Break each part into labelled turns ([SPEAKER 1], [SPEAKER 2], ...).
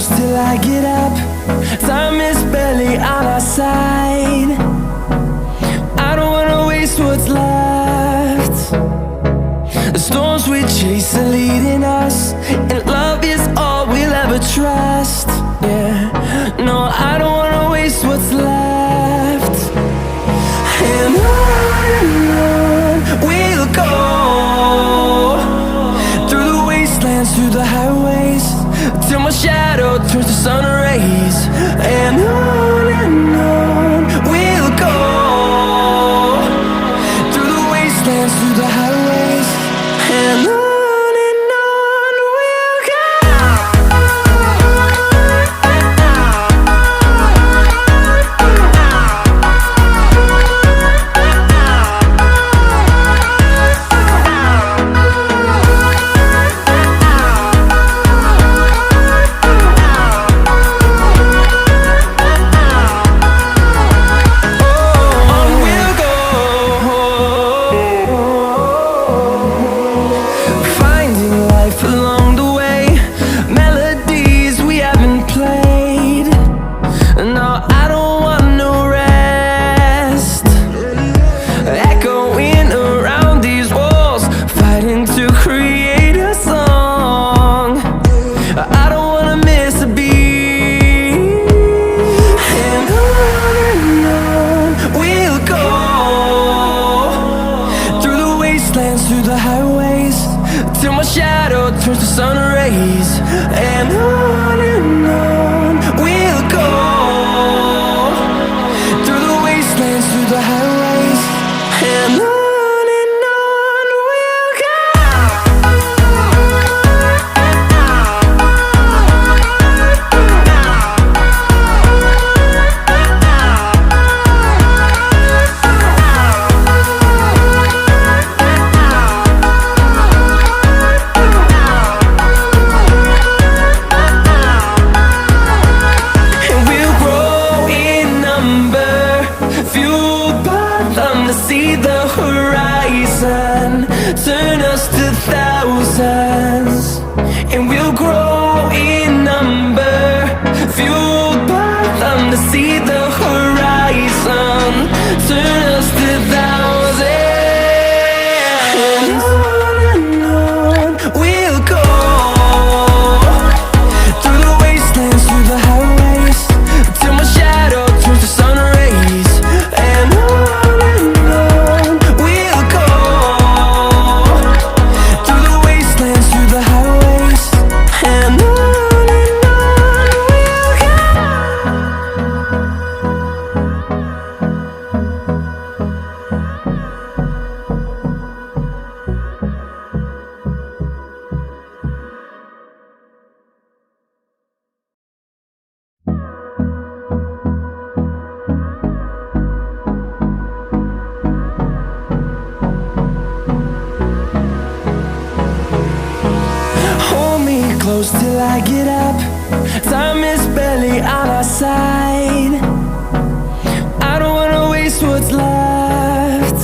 [SPEAKER 1] close till I get up. Time is barely on our side. I don't wanna waste what's left. The storms we chase are leading us, and love is all we'll ever trust. Yeah, no, I don't wanna waste what's left. And on we'll go, through the wastelands, through the highways, till my shadow turns to sun rays. And on we'll go, through the wastelands, through the highways, and on we'll go. Through the highways, till my shadow turns to sun rays. And on we'll go, through the wastelands, through the highways, and on we'll go. See the horizon, turn us to thousands, and we'll grow in number, fueled by them. To see the horizon, turn us to thousands, and on we'll go, through the wastelands, through the highways, till my shadow turns to sun rays. And close till I get up. Time is barely on our side. I don't wanna waste what's left.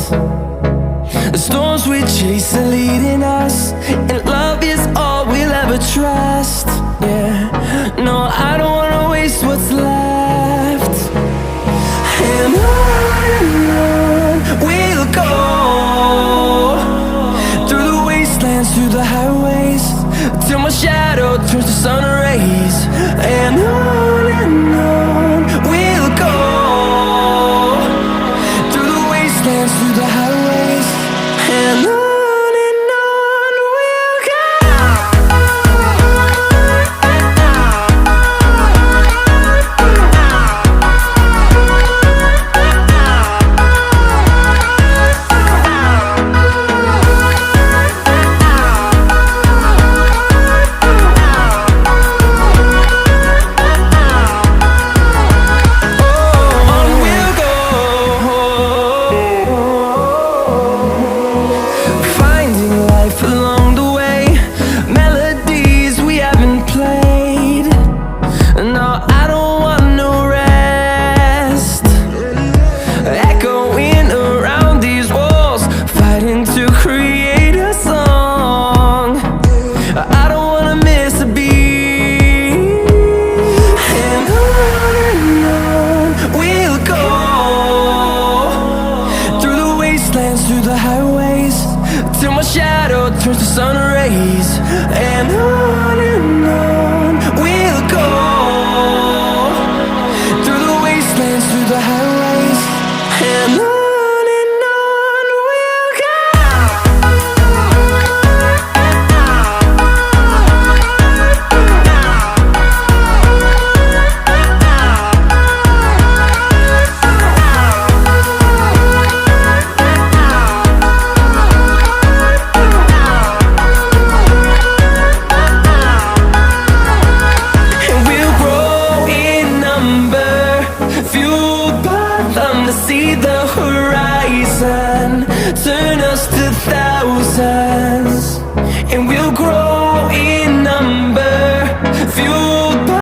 [SPEAKER 1] The storms we chase are leading us, and love is all we'll ever trust. Yeah, no, I don't wanna waste what's left. And on we'll go, through the wastelands, through the highways, till my shadow turns to sun rays. And on we'll go, through the wastelands, through the highways, and on we'll go. wanna see the horizon, turn us to thousands, and we'll grow